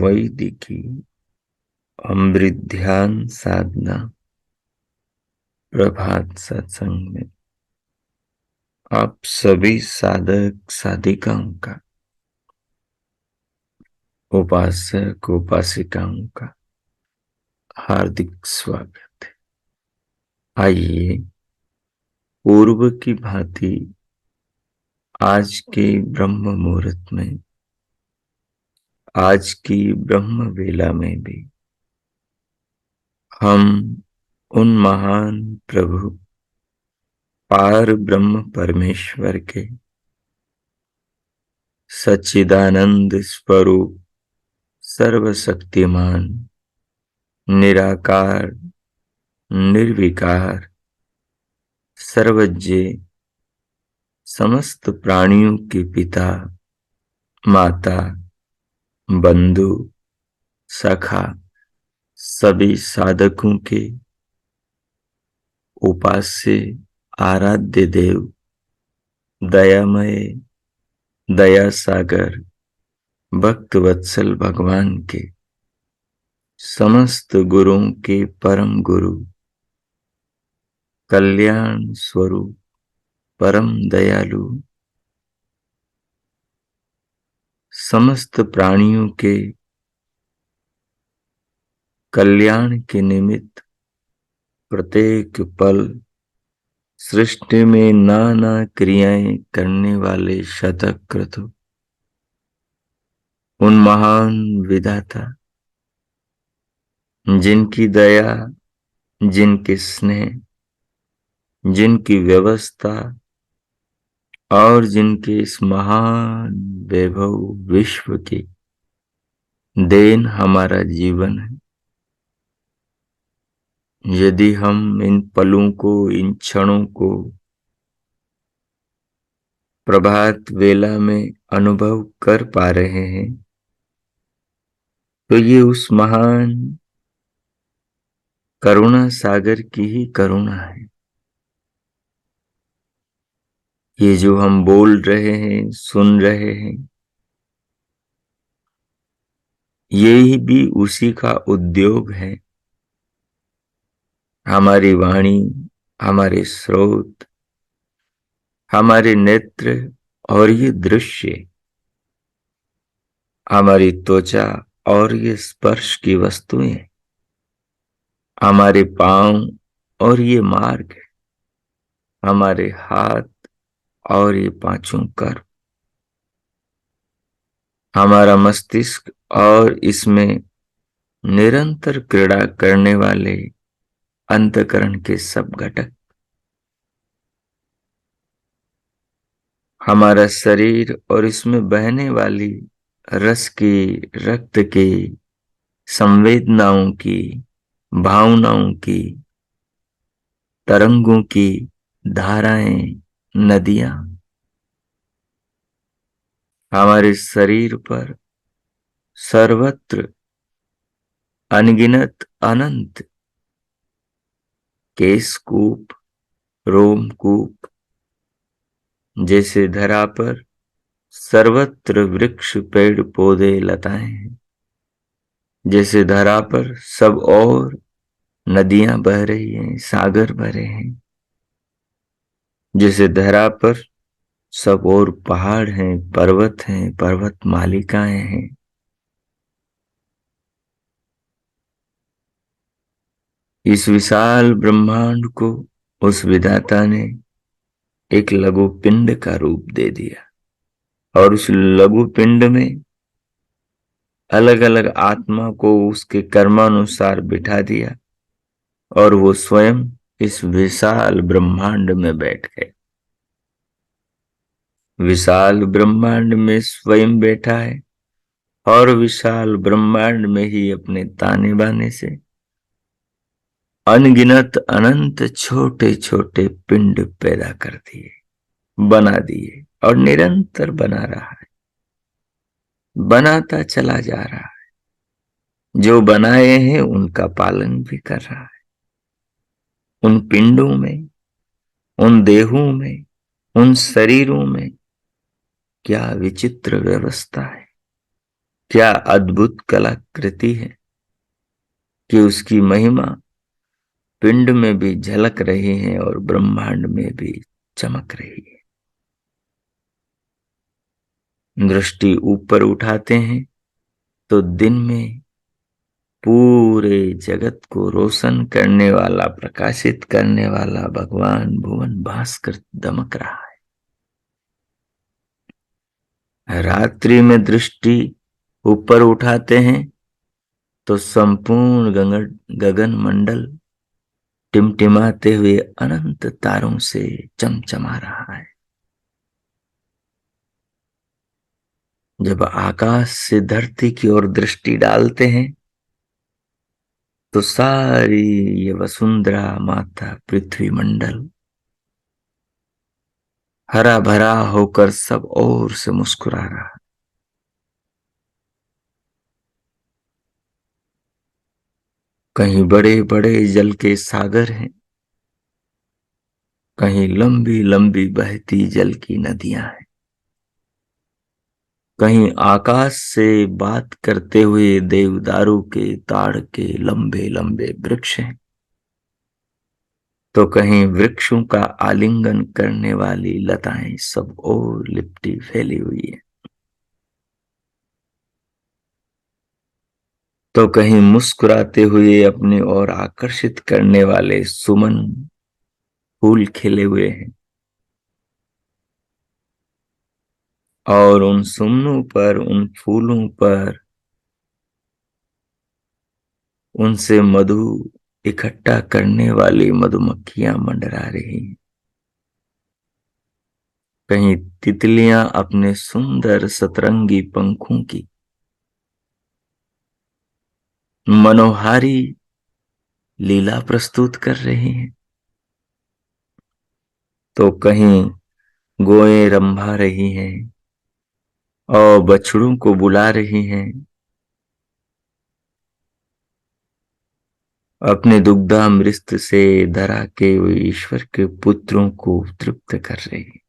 वैदिकी अमृत ध्यान साधना प्रभात सत्संग में आप सभी साधक साधिकाओं का, उपासक उपासिकाओं का हार्दिक स्वागत है। आइए पूर्व की भांति आज के ब्रह्म मुहूर्त में, आज की ब्रह्म वेला में भी हम उन महान प्रभु पार ब्रह्म परमेश्वर के सच्चिदानंद स्वरूप सर्वशक्तिमान निराकार निर्विकार सर्वज्ञ समस्त प्राणियों के पिता माता बंधु सखा सभी साधकों के उपास्य आराध्य देव दयामय दया सागर भक्त वत्सल भगवान के समस्त गुरुओं के परम गुरु कल्याण स्वरूप परम दयालु समस्त प्राणियों के कल्याण के निमित्त प्रत्येक पल सृष्टि में नाना क्रियाएं करने वाले शतक्रतु उन महान विधाता जिनकी दया, जिनके स्नेह, जिनकी व्यवस्था और जिनके इस महान वैभव विश्व की देन हमारा जीवन है। यदि हम इन पलों को, इन क्षणों को प्रभात वेला में अनुभव कर पा रहे हैं तो ये उस महान करुणा सागर की ही करुणा है। ये जो हम बोल रहे हैं, सुन रहे हैं, ये भी उसी का उद्योग है। हमारी वाणी, हमारे स्रोत, हमारे नेत्र और ये दृश्य, हमारी त्वचा और ये स्पर्श की वस्तुएं, हमारे पांव और ये मार्ग, हमारे हाथ और ये पांचों कर्म, हमारा मस्तिष्क और इसमें निरंतर क्रीड़ा करने वाले अंतःकरण के सब घटक, हमारा शरीर और इसमें बहने वाली रस की, रक्त की, संवेदनाओं की, भावनाओं की, तरंगों की धाराएं, नदियां, हमारे शरीर पर सर्वत्र अनगिनत अनंत केशकूप, रोमकूप, जैसे धरा पर सर्वत्र वृक्ष पेड़ पौधे लताएं हैं, जैसे धरा पर सब और नदियां बह रही हैं, सागर भरे हैं, जैसे धरा पर सब और पहाड़ हैं, पर्वत मालिकाएं हैं। इस विशाल ब्रह्मांड को उस विधाता ने एक लघु पिंड का रूप दे दिया और उस लघु पिंड में अलग अलग आत्मा को उसके कर्मानुसार बिठा दिया और वो स्वयं इस विशाल ब्रह्मांड में बैठ गए। विशाल ब्रह्मांड में स्वयं बैठा है और विशाल ब्रह्मांड में ही अपने ताने बाने से अनगिनत अनंत छोटे छोटे पिंड पैदा कर दिए, बना दिए और निरंतर बना रहा है, बनाता चला जा रहा है। जो बनाए हैं उनका पालन भी कर रहा है। उन पिंडों में, उन देहों में, उन शरीरों में क्या विचित्र व्यवस्था है, क्या अद्भुत कलाकृति है कि उसकी महिमा पिंड में भी झलक रही है और ब्रह्मांड में भी चमक रही है। दृष्टि ऊपर उठाते हैं तो दिन में पूरे जगत को रोशन करने वाला, प्रकाशित करने वाला भगवान भुवन भास्कर दमक रहा है। रात्रि में दृष्टि ऊपर उठाते हैं तो संपूर्ण गगन मंडल टिमटिमाते हुए अनंत तारों से चमचमा रहा है। जब आकाश से धरती की ओर दृष्टि डालते हैं तो सारी ये वसुंधरा माता पृथ्वी मंडल हरा भरा होकर सब ओर से मुस्कुरा रहा। कहीं बड़े बड़े जल के सागर हैं, कहीं लंबी लंबी बहती जल की नदियां हैं, कहीं आकाश से बात करते हुए देवदारू के ताड़ के लंबे लंबे वृक्ष हैं, तो कहीं वृक्षों का आलिंगन करने वाली लताएं सब ओर लिपटी फैली हुई है, तो कहीं मुस्कुराते हुए अपनी ओर आकर्षित करने वाले सुमन फूल खिले हुए हैं। और उन सुमनों पर, उन फूलों पर उनसे मधु इकट्ठा करने वाली मधुमक्खियां मंडरा रही हैं। कहीं तितलियां अपने सुंदर सतरंगी पंखों की मनोहारी लीला प्रस्तुत कर रही हैं, तो कहीं गोएं रंभा रही हैं और बछड़ों को बुला रही हैं, अपने दुग्धामृत से धरा के वो ईश्वर के पुत्रों को तृप्त कर रही हैं।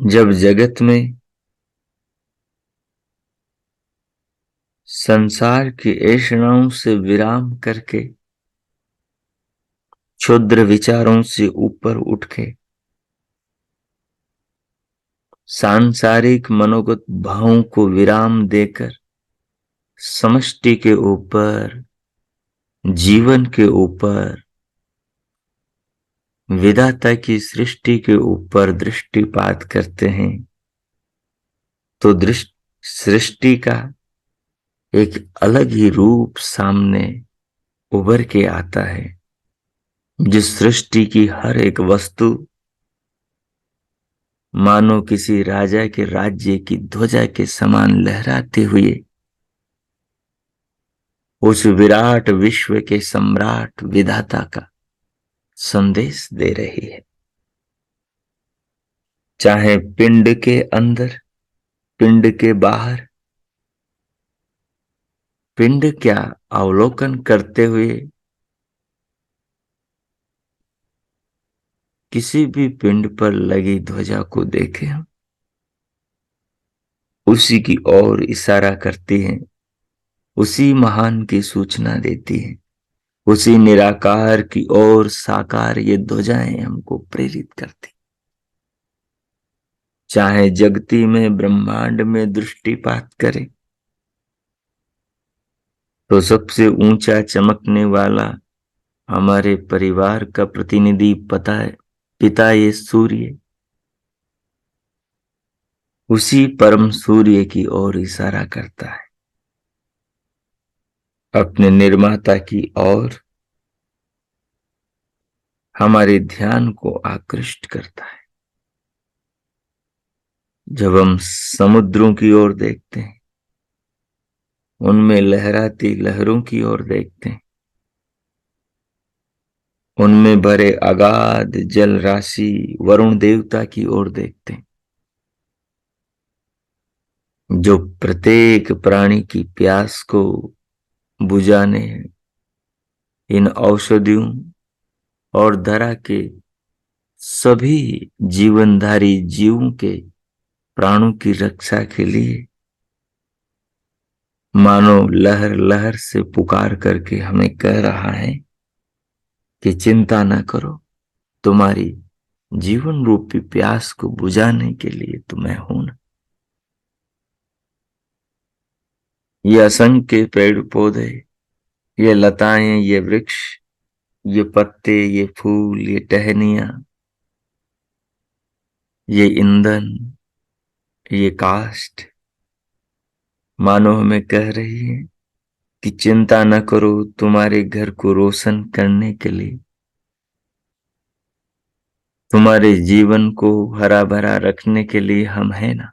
जब जगत में संसार की ऐषणाओं से विराम करके क्षुद्र विचारों से ऊपर उठ के सांसारिक मनोगत भावों को विराम देकर समष्टि के ऊपर, जीवन के ऊपर, विधाता की सृष्टि के ऊपर दृष्टिपात करते हैं तो सृष्टि का एक अलग ही रूप सामने उभर के आता है। जिस सृष्टि की हर एक वस्तु मानो किसी राजा के राज्य की ध्वजा के समान लहराते हुए उस विराट विश्व के सम्राट विधाता का संदेश दे रही है। चाहे पिंड के अंदर, पिंड के बाहर, पिंड क्या अवलोकन करते हुए किसी भी पिंड पर लगी ध्वजा को देखे हम, उसी की ओर इशारा करती हैं, उसी महान की सूचना देती है, उसी निराकार की ओर साकार ये ध्वजाएं हमको प्रेरित करती। चाहे जगती में ब्रह्मांड में दृष्टिपात करे तो सबसे ऊंचा चमकने वाला हमारे परिवार का प्रतिनिधि पता है, पिता ये सूर्य, उसी परम सूर्य की ओर इशारा करता है। अपने निर्माता की ओर हमारे ध्यान को आकृष्ट करता है। जब हम समुद्रों की ओर देखते हैं, उनमें लहराती लहरों की ओर देखते हैं, उनमें भरे अगाध जल राशि वरुण देवता की ओर देखते हैं, जो प्रत्येक प्राणी की प्यास को बुझाने इन औषधियों और धरा के सभी जीवनधारी जीवों के प्राणों की रक्षा के लिए मानो लहर लहर से पुकार करके हमें कह रहा है कि चिंता न करो, तुम्हारी जीवन रूपी प्यास को बुझाने के लिए तो मैं हूं ना। ये असंख्य पेड़ पौधे, ये लताएं, ये वृक्ष, ये पत्ते, ये फूल, ये टहनियां, ये ईंधन, ये काष्ठ मानो हमें कह रही है कि चिंता न करो, तुम्हारे घर को रोशन करने के लिए, तुम्हारे जीवन को हरा भरा रखने के लिए हम हैं ना।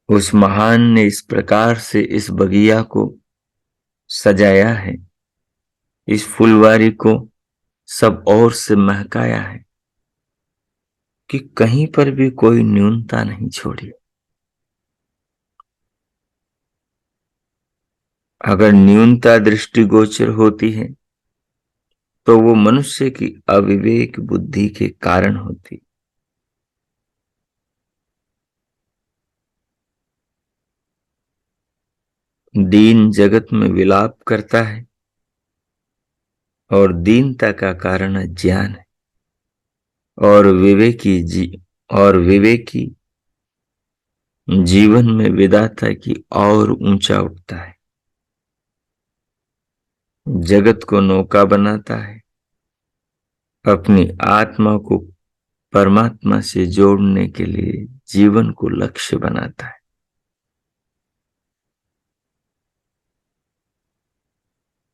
उस महान ने इस प्रकार से इस बगिया को सजाया है, इस फुलवारी को सब ओर से महकाया है कि कहीं पर भी कोई न्यूनता नहीं छोड़ी। अगर न्यूनता दृष्टिगोचर होती है तो वो मनुष्य की अविवेक बुद्धि के कारण होती। दीन जगत में विलाप करता है और दीनता का कारण अज्ञान है, और विवेकी जीवन में विधाता की और ऊंचा उठता है, जगत को नौका बनाता है, अपनी आत्मा को परमात्मा से जोड़ने के लिए जीवन को लक्ष्य बनाता है,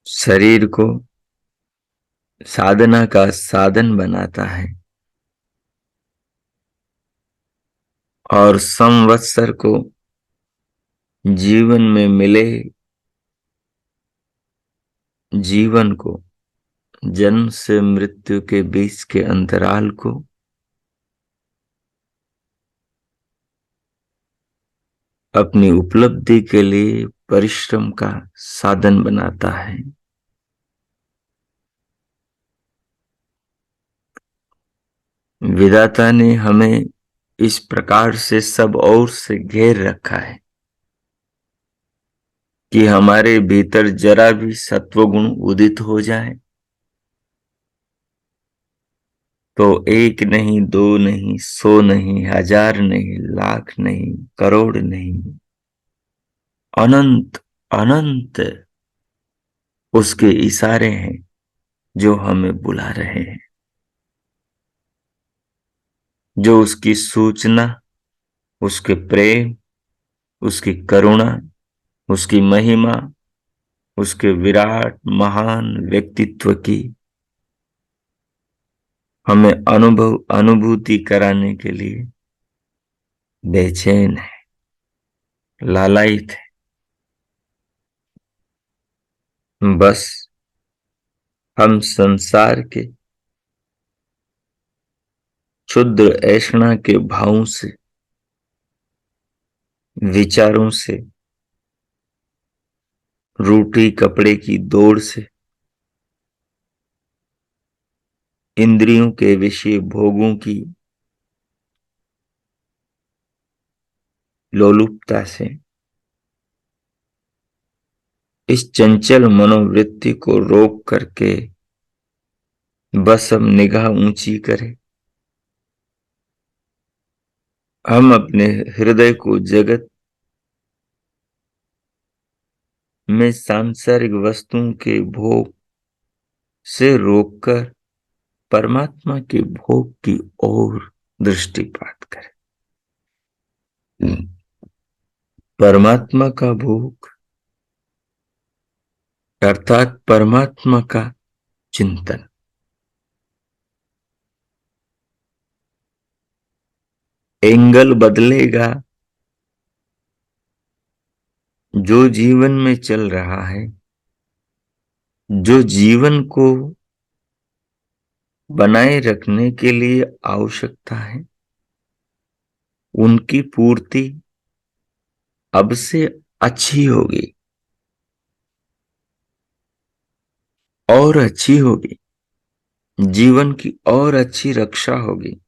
शरीर को साधना का साधन बनाता है और संवत्सर को जीवन में मिले जीवन को, जन्म से मृत्यु के बीच के अंतराल को अपनी उपलब्धि के लिए परिश्रम का साधन बनाता है। विधाता ने हमें इस प्रकार से सब ओर से घेर रखा है कि हमारे भीतर जरा भी सत्वगुण उदित हो जाए तो एक नहीं, दो नहीं, 100 नहीं, 1000 नहीं, लाख नहीं, करोड़ नहीं, अनंत अनंत उसके इशारे हैं जो हमें बुला रहे हैं, जो उसकी सूचना, उसके प्रेम, उसकी करुणा, उसकी महिमा, उसके विराट महान व्यक्तित्व की हमें अनुभूति कराने के लिए बेचैन है, लालायित है। बस हम संसार के क्षुद्र ऐषणा के भावों से, विचारों से, रोटी कपड़े की दौड़ से, इंद्रियों के विषय भोगों की लोलुपता से, इस चंचल मनोवृत्ति को रोक करके बस हम निगाह ऊंची करें, हम अपने हृदय को जगत में सांसारिक वस्तुओं के भोग से रोककर परमात्मा के भोग की ओर दृष्टिपात करें। परमात्मा का भोग अर्थात परमात्मा का चिंतन। एंगल बदलेगा, जो जीवन में चल रहा है, जो जीवन को बनाए रखने के लिए आवश्यकता है, उनकी पूर्ति अब से अच्छी होगी और अच्छी होगी, जीवन की और अच्छी रक्षा होगी।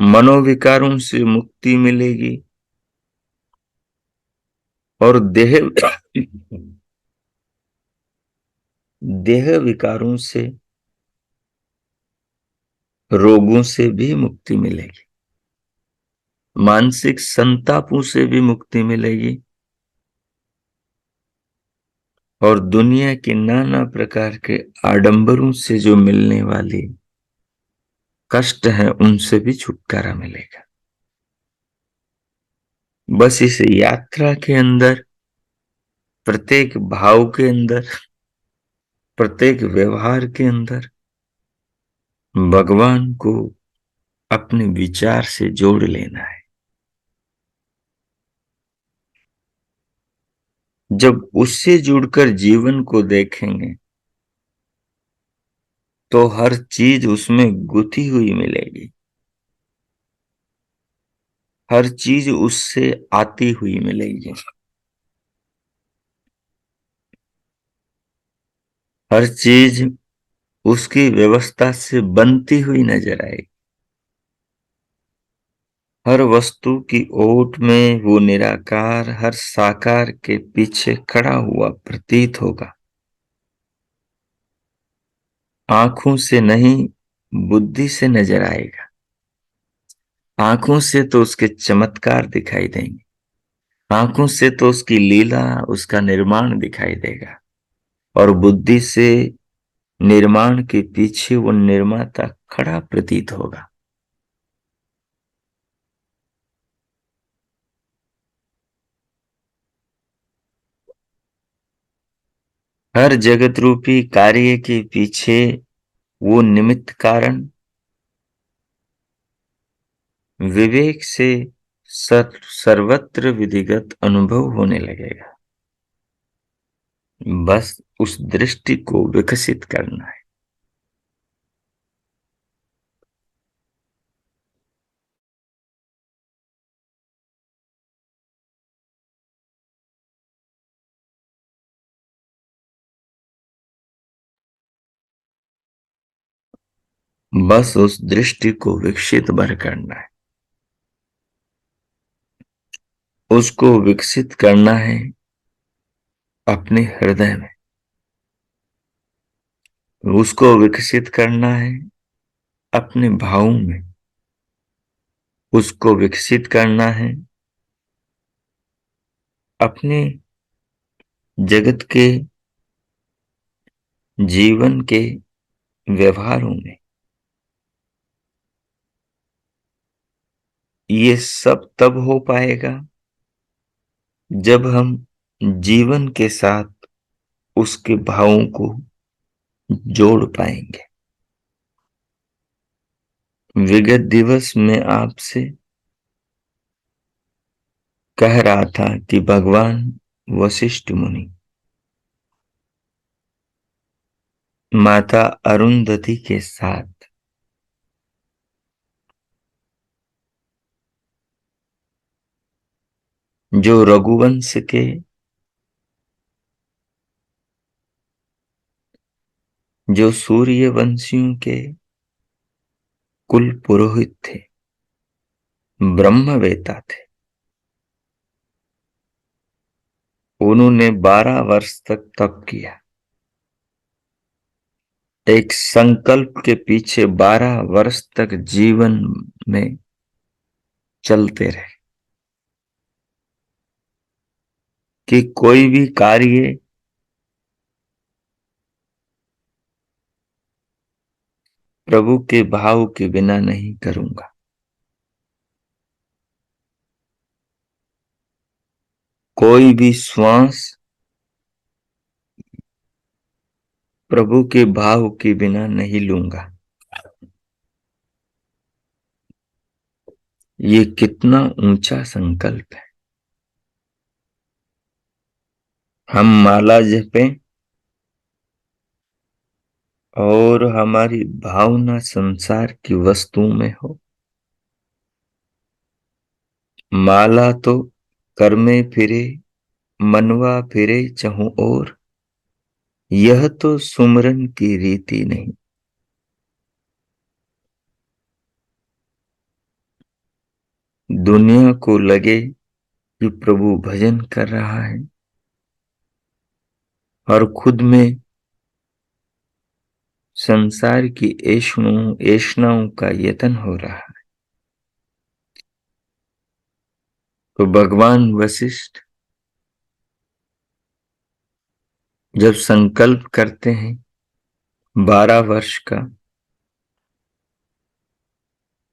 मनोविकारों से मुक्ति मिलेगी और देह विकारों से, रोगों से भी मुक्ति मिलेगी, मानसिक संतापों से भी मुक्ति मिलेगी और दुनिया के नाना प्रकार के आडंबरों से जो मिलने वाली कष्ट है उनसे भी छुटकारा मिलेगा। बस इस यात्रा के अंदर, प्रत्येक भाव के अंदर, प्रत्येक व्यवहार के अंदर भगवान को अपने विचार से जोड़ लेना है। जब उससे जुड़कर जीवन को देखेंगे तो हर चीज उसमें गुथी हुई मिलेगी, हर चीज उससे आती हुई मिलेगी, हर चीज उसकी व्यवस्था से बनती हुई नजर आएगी। हर वस्तु की ओट में वो निराकार हर साकार के पीछे खड़ा हुआ प्रतीत होगा। आंखों से नहीं, बुद्धि से नजर आएगा। आंखों से तो उसके चमत्कार दिखाई देंगे, आंखों से तो उसकी लीला, उसका निर्माण दिखाई देगा और बुद्धि से निर्माण के पीछे वो निर्माता खड़ा प्रतीत होगा। हर जगत रूपी कार्य के पीछे वो निमित्त कारण विवेक से सर्वत्र विधिगत अनुभव होने लगेगा। बस उस दृष्टि को विकसित करना है। बस उस दृष्टि को विकसित भर करना है, उसको विकसित करना है अपने हृदय में, उसको विकसित करना है अपने भावों में, उसको विकसित करना है अपने जगत के जीवन के व्यवहारों में। ये सब तब हो पाएगा जब हम जीवन के साथ उसके भावों को जोड़ पाएंगे। विगत दिवस में आपसे कह रहा था कि भगवान वशिष्ठ मुनि माता अरुंधति के साथ जो रघुवंश के जो सूर्यवंशियों के कुल पुरोहित थे, ब्रह्मवेता थे, उन्होंने 12 वर्ष तक तप किया। एक संकल्प के पीछे 12 वर्ष तक जीवन में चलते रहे कि कोई भी कार्य प्रभु के भाव के बिना नहीं करूंगा। कोई भी श्वास प्रभु के भाव के बिना नहीं लूंगा। ये कितना ऊंचा संकल्प है। हम माला जपें और हमारी भावना संसार की वस्तु में हो। माला तो कर में फिरे, मनवा फिरे चहु और, यह तो सुमरन की रीति नहीं। दुनिया को लगे कि प्रभु भजन कर रहा है और खुद में संसार की ऐष्णाओं का यतन हो रहा है। तो भगवान वशिष्ठ जब संकल्प करते हैं 12 वर्ष का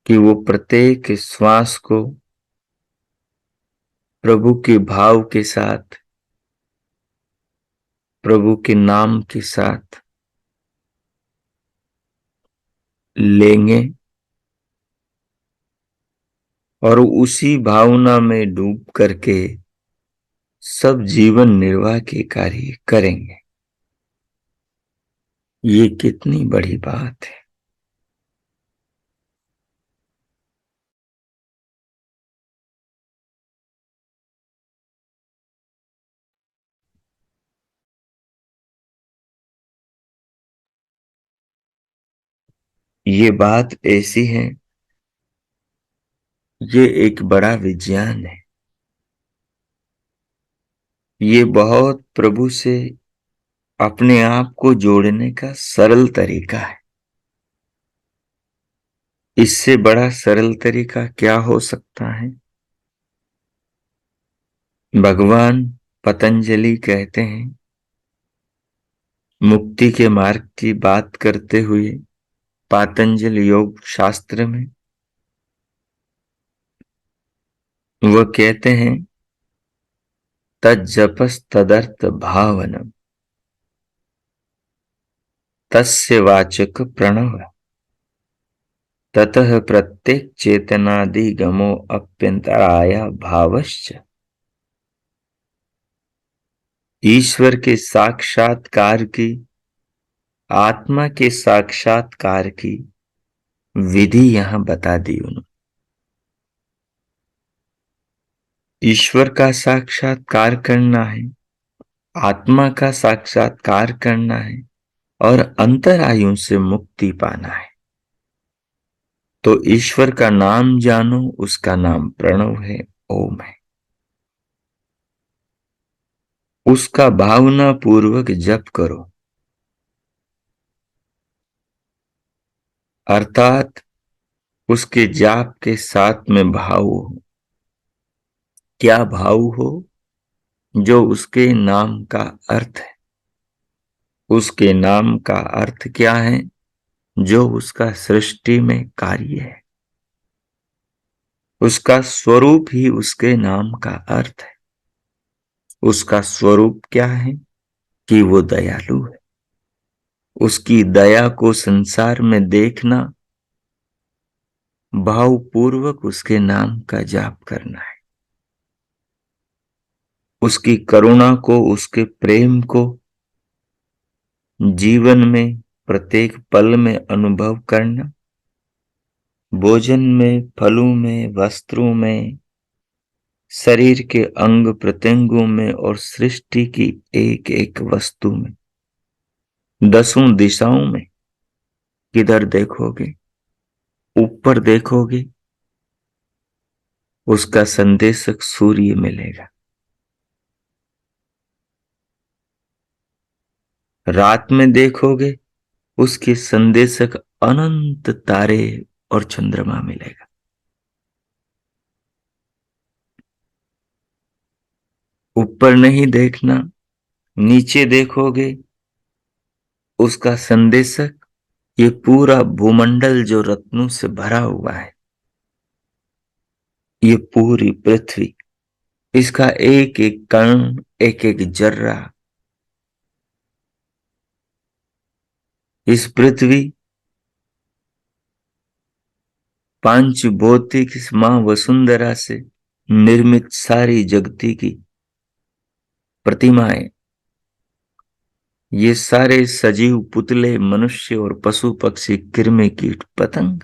कि वो प्रत्येक श्वास को प्रभु के भाव के साथ, प्रभु के नाम के साथ लेंगे और उसी भावना में डूब करके सब जीवन निर्वाह के कार्य करेंगे। ये कितनी बड़ी बात है। ये बात ऐसी है, ये एक बड़ा विज्ञान है। ये बहुत प्रभु से अपने आप को जोड़ने का सरल तरीका है। इससे बड़ा सरल तरीका क्या हो सकता है। भगवान पतंजलि कहते हैं, मुक्ति के मार्ग की बात करते हुए पातंजल योग शास्त्र में वह कहते हैं, तज्जपस तदर्थ भावनम तस्य वाचक प्रणव ततः प्रत्येक चेतनादिगमो अप्यंतराय भावश्च। ईश्वर के साक्षात्कार की, आत्मा के साक्षात्कार की विधि यहां बता दी उन्होंने। ईश्वर का साक्षात्कार करना है, आत्मा का साक्षात्कार करना है और अंतरायु से मुक्ति पाना है। तो ईश्वर का नाम जानो, उसका नाम प्रणव है, ओम है। उसका भावना पूर्वक जप करो, अर्थात उसके जाप के साथ में भाव हो। क्या भाव हो? जो उसके नाम का अर्थ है। उसके नाम का अर्थ क्या है? जो उसका सृष्टि में कार्य है। उसका स्वरूप ही उसके नाम का अर्थ है। उसका स्वरूप क्या है? कि वो दयालु है। उसकी दया को संसार में देखना, भावपूर्वक उसके नाम का जाप करना है। उसकी करुणा को, उसके प्रेम को जीवन में प्रत्येक पल में अनुभव करना, भोजन में, फलों में, वस्त्रों में, शरीर के अंग प्रत्यंगों में और सृष्टि की एक एक वस्तु में, दसों दिशाओं में। किधर देखोगे, ऊपर देखोगे, उसका संदेशक सूर्य मिलेगा। रात में देखोगे, उसके संदेशक अनंत तारे और चंद्रमा मिलेगा। ऊपर नहीं देखना, नीचे देखोगे, उसका संदेशक ये पूरा भूमंडल जो रत्नों से भरा हुआ है, ये पूरी पृथ्वी, इसका एक एक कण, एक एक जर्रा, इस पृथ्वी पांच भौतिक इस मां वसुंधरा से निर्मित सारी जगती की प्रतिमाएं, ये सारे सजीव पुतले, मनुष्य और पशु पक्षी, कृमि कीट पतंग,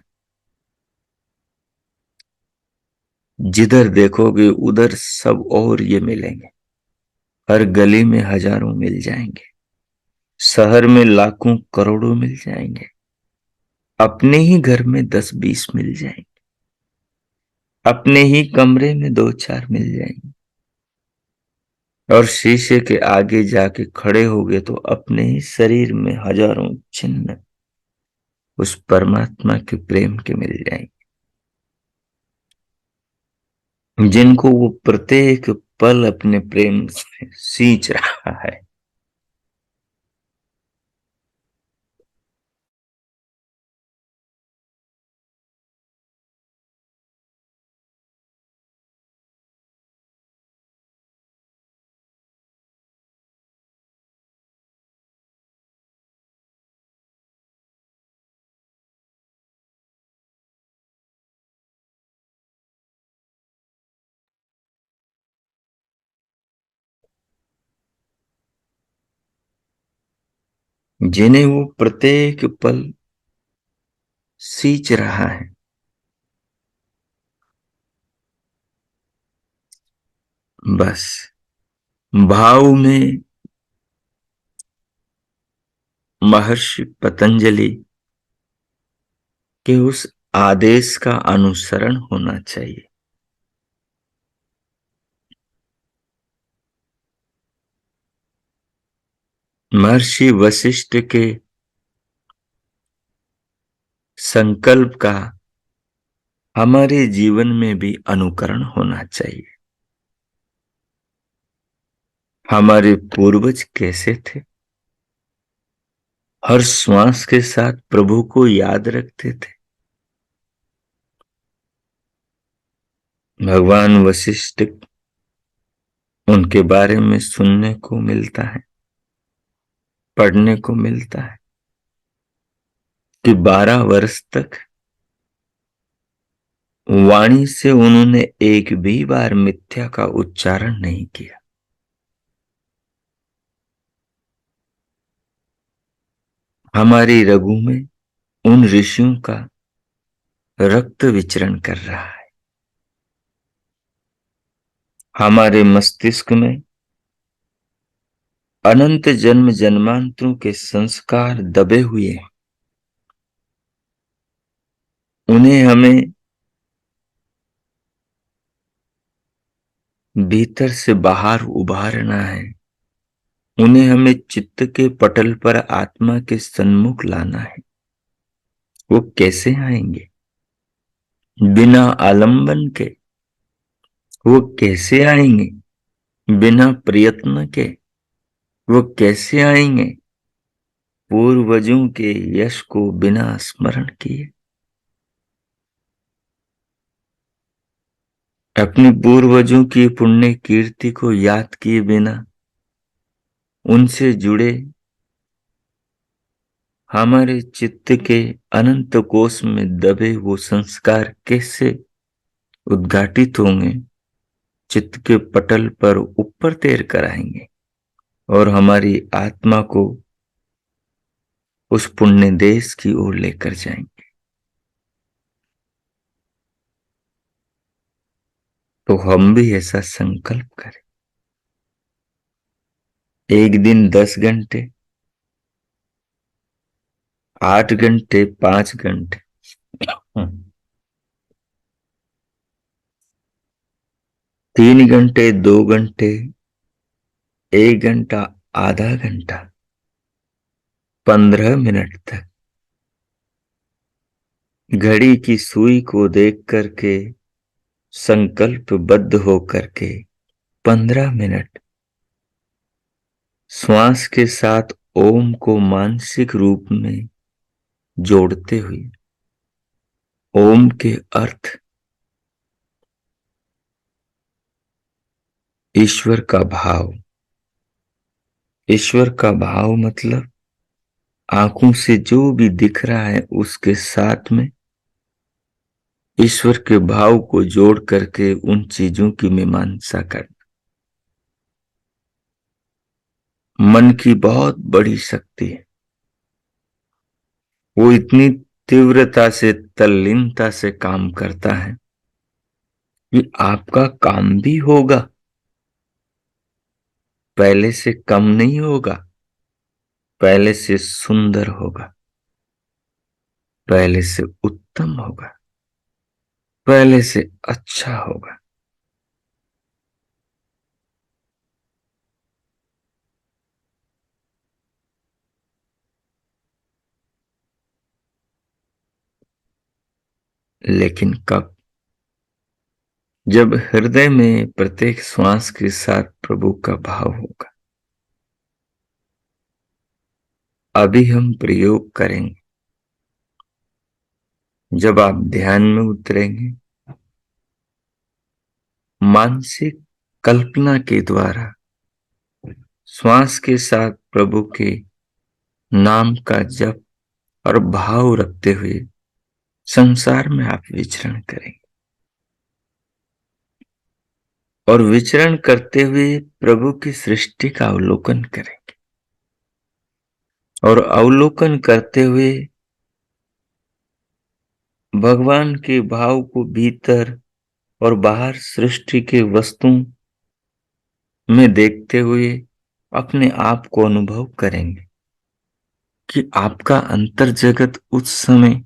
जिधर देखोगे उधर सब और ये मिलेंगे। हर गली में हजारों मिल जाएंगे, शहर में लाखों करोड़ों मिल जाएंगे, अपने ही घर में 10-20 मिल जाएंगे, अपने ही कमरे में 2-4 मिल जाएंगे, और शीशे के आगे जाके खड़े होगे तो अपने ही शरीर में हजारों चिन्ह उस परमात्मा के प्रेम के मिल जाएंगे, जिनको वो प्रत्येक पल अपने प्रेम से सींच रहा है। जिन्हें वो प्रत्येक पल सींच रहा है। बस भाव में महर्षि पतंजलि के उस आदेश का अनुसरण होना चाहिए। महर्षि वशिष्ठ के संकल्प का हमारे जीवन में भी अनुकरण होना चाहिए। हमारे पूर्वज कैसे थे? हर श्वास के साथ प्रभु को याद रखते थे। भगवान वशिष्ठ, उनके बारे में सुनने को मिलता है, पढ़ने को मिलता है कि 12 वर्ष तक वाणी से उन्होंने एक भी बार मिथ्या का उच्चारण नहीं किया। हमारी रगों में उन ऋषियों का रक्त विचरण कर रहा है। हमारे मस्तिष्क में अनंत जन्म जन्मांतरों के संस्कार दबे हुए हैं। उन्हें हमें भीतर से बाहर उभारना है। उन्हें हमें चित्त के पटल पर आत्मा के सन्मुख लाना है। वो कैसे आएंगे? बिना आलंबन के। वो कैसे आएंगे? बिना प्रयत्न के। वो कैसे आएंगे? पूर्वजों के यश को बिना स्मरण किए। अपने पूर्वजों की पुण्य कीर्ति को याद किए बिना, उनसे जुड़े हमारे चित्त के अनंत कोश में दबे वो संस्कार कैसे उद्घाटित होंगे, चित्त के पटल पर ऊपर तैर कर आएंगे और हमारी आत्मा को उस पुण्य देश की ओर लेकर जाएंगे। तो हम भी ऐसा संकल्प करें। एक दिन 10 घंटे, 8 घंटे, 5 घंटे, 3 घंटे, 2 घंटे, 1 घंटा, आधा घंटा, 15 मिनट तक घड़ी की सुई को देख करके संकल्पबद्ध होकर के 15 मिनट श्वास के साथ ओम को मानसिक रूप में जोड़ते हुए ओम के अर्थ ईश्वर का भाव। ईश्वर का भाव मतलब आंखों से जो भी दिख रहा है उसके साथ में ईश्वर के भाव को जोड़ करके उन चीजों की मीमांसा करना। मन की बहुत बड़ी शक्ति है, वो इतनी तीव्रता से तल्लीनता से काम करता है कि आपका काम भी होगा, पहले से कम नहीं होगा, पहले से सुंदर होगा, पहले से उत्तम होगा, पहले से अच्छा होगा। लेकिन कब? जब हृदय में प्रत्येक श्वास के साथ प्रभु का भाव होगा। अभी हम प्रयोग करेंगे। जब आप ध्यान में उतरेंगे, मानसिक कल्पना के द्वारा श्वास के साथ प्रभु के नाम का जप और भाव रखते हुए संसार में आप विचरण करेंगे और विचरण करते हुए प्रभु की सृष्टि का अवलोकन करेंगे और अवलोकन करते हुए भगवान के भाव को भीतर और बाहर सृष्टि के वस्तुओं में देखते हुए अपने आप को अनुभव करेंगे कि आपका अंतर जगत उस समय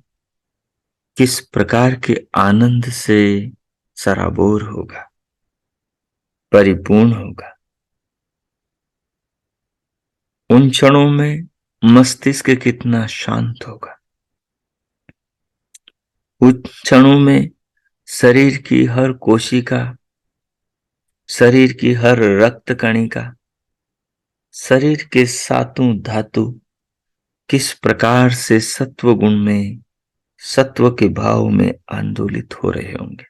किस प्रकार के आनंद से सराबोर होगा, परिपूर्ण होगा। उन क्षणों में मस्तिष्क कितना शांत होगा, उन क्षणों में शरीर की हर कोशिका, शरीर की हर रक्त कणिका, शरीर के सातों धातु किस प्रकार से सत्व गुण में, सत्व के भाव में आंदोलित हो रहे होंगे।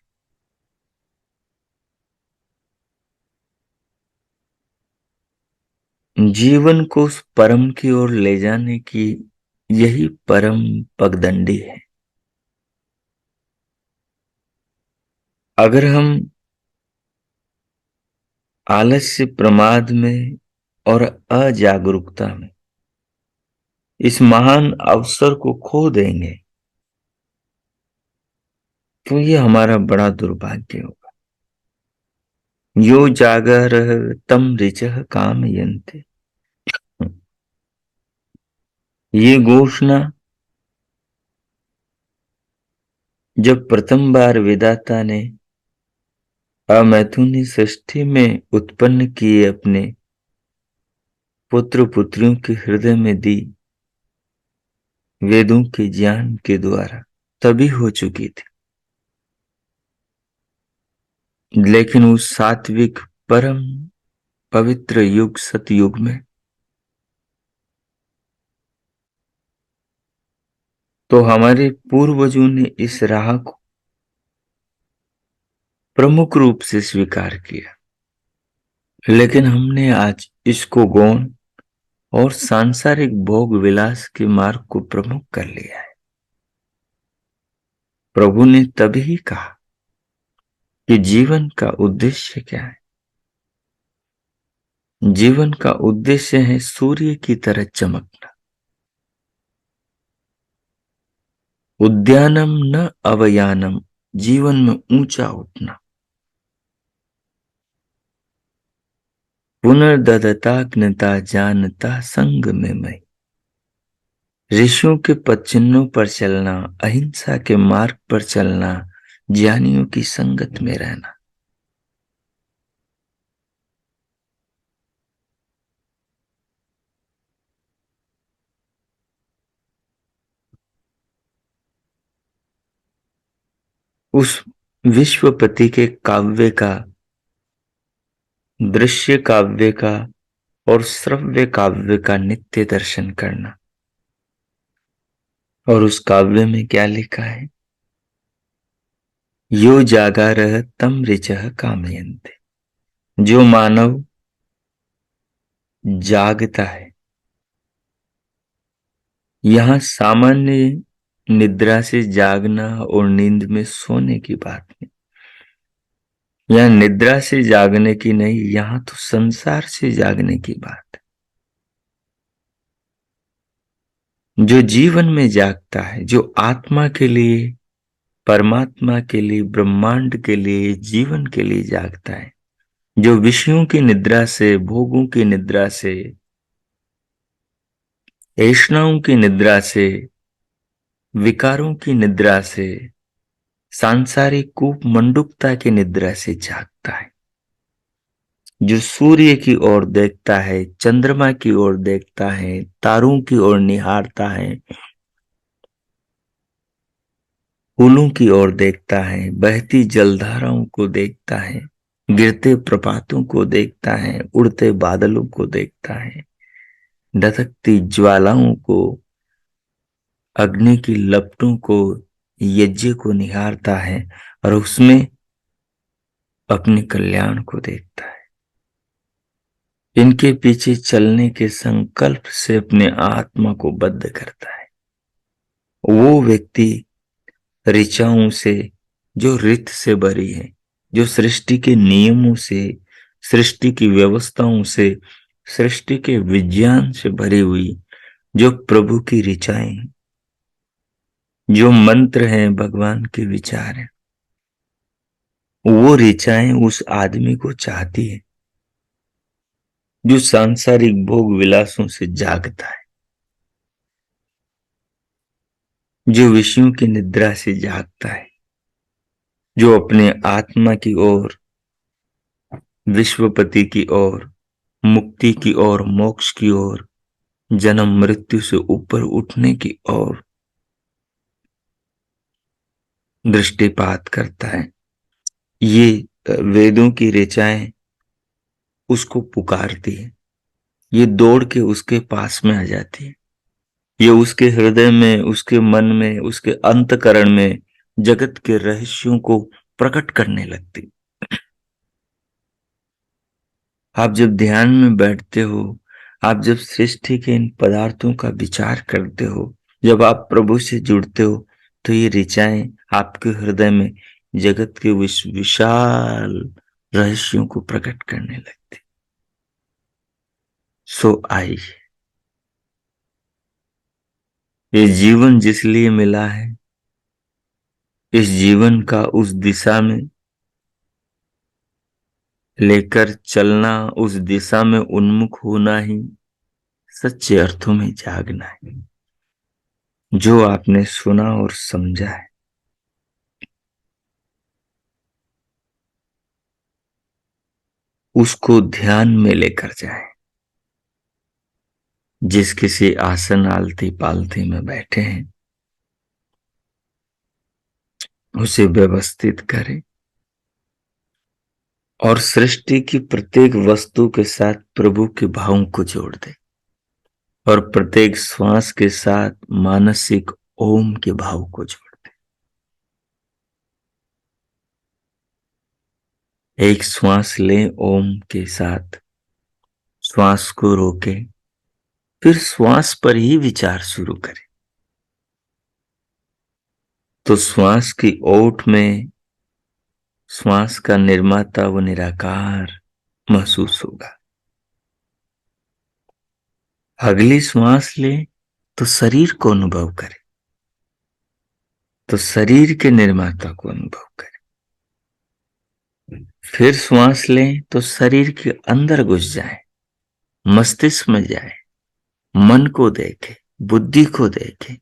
जीवन को उस परम की ओर ले जाने की यही परम पगडंडी है। अगर हम आलस्य, प्रमाद में और अजागरूकता में इस महान अवसर को खो देंगे तो ये हमारा बड़ा दुर्भाग्य होगा। यो जागर तम ऋचः कामयन्ते, ये घोषणा जब प्रथम बार विधाता ने अमैथुनी सृष्टि में उत्पन्न किए अपने पुत्र पुत्रियों के हृदय में दी, वेदों के ज्ञान के द्वारा तभी हो चुकी थी। लेकिन उस सात्विक परम पवित्र युग सतयुग में तो हमारे पूर्वजों ने इस राह को प्रमुख रूप से स्वीकार किया, लेकिन हमने आज इसको गौण और सांसारिक भोग विलास के मार्ग को प्रमुख कर लिया है। प्रभु ने तभी कहा कि जीवन का उद्देश्य क्या है। जीवन का उद्देश्य है सूर्य की तरह चमकना, उद्यानम न अवयानम, जीवन में ऊंचा उठना, पुनर्ददताग्नता जानता संग में मैं, ऋषियों के पद चिन्हों पर चलना, अहिंसा के मार्ग पर चलना, ज्ञानियों की संगत में रहना। उस विश्वपति के काव्य का, दृश्य काव्य का और श्रव्य काव्य का नित्य दर्शन करना और उस काव्य में क्या लिखा है? यो जागारः तं ऋचः कामयन्ते। जो मानव जागता है, यहां सामान्य निद्रा से जागना और नींद में सोने की बात नहीं, यहां निद्रा से जागने की नहीं, यहां तो संसार से जागने की बात है। जो जीवन में जागता है, जो आत्मा के लिए, परमात्मा के लिए, ब्रह्मांड के लिए, जीवन के लिए जागता है, जो विषयों की निद्रा से, भोगों की निद्रा से, ऐष्णाओं की निद्रा से, विकारों की निद्रा से, सांसारिक कूप मंडूकता की निद्रा से जागता है, जो सूर्य की ओर देखता है, चंद्रमा की ओर देखता है, तारों की ओर निहारता है, फूलों की ओर देखता है, बहती जलधाराओं को देखता है, गिरते प्रपातों को देखता है, उड़ते बादलों को देखता है, धधकती ज्वालाओं को, अग्नि की लपटों को, यज्ञ को निहारता है और उसमें अपने कल्याण को देखता है। इनके पीछे चलने के संकल्प से अपने आत्मा को बद्ध करता है। वो व्यक्ति ऋचाओं से, जो रित से भरी है, जो सृष्टि के नियमों से, सृष्टि की व्यवस्थाओं से, सृष्टि के विज्ञान से भरी हुई, जो प्रभु की ऋचाएं हैं, जो मंत्र हैं, भगवान के विचार हैं, वो ऋचाएं उस आदमी को चाहती है जो सांसारिक भोग विलासों से जागता है, जो विषयों की निद्रा से जागता है, जो अपने आत्मा की ओर, विश्वपति की ओर, मुक्ति की ओर, मोक्ष की ओर, जन्म मृत्यु से ऊपर उठने की ओर दृष्टिपात करता है। ये वेदों की ऋचाएं उसको पुकारती है, ये दौड़ के उसके पास में आ जाती है, ये उसके हृदय में, उसके मन में, उसके अंतकरण में जगत के रहस्यों को प्रकट करने लगती। आप जब ध्यान में बैठते हो, आप जब सृष्टि के इन पदार्थों का विचार करते हो, जब आप प्रभु से जुड़ते हो, तो ये ऋचाएं आपके हृदय में जगत के विशाल रहस्यों को प्रकट करने लगती। सो आई, ये जीवन जिस लिए मिला है, इस जीवन का उस दिशा में लेकर चलना, उस दिशा में उन्मुख होना ही सच्चे अर्थों में जागना है। जो आपने सुना और समझा है, उसको ध्यान में लेकर जाए। जिस किसी आसन आलती पालती में बैठे हैं, उसे व्यवस्थित करें और सृष्टि की प्रत्येक वस्तु के साथ प्रभु के भावों को जोड़ दे और प्रत्येक श्वास के साथ मानसिक ओम के भाव को जोड़ दे। एक श्वास लें ओम के साथ, श्वास को रोके, फिर श्वास पर ही विचार शुरू करें। तो श्वास की ओट में श्वास का निर्माता व निराकार महसूस होगा। अगली श्वास ले तो शरीर को अनुभव करें, तो शरीर के निर्माता को अनुभव करें। फिर श्वास लें तो शरीर के अंदर घुस जाए, मस्तिष्क में जाए, मन को देखे, बुद्धि को देखे,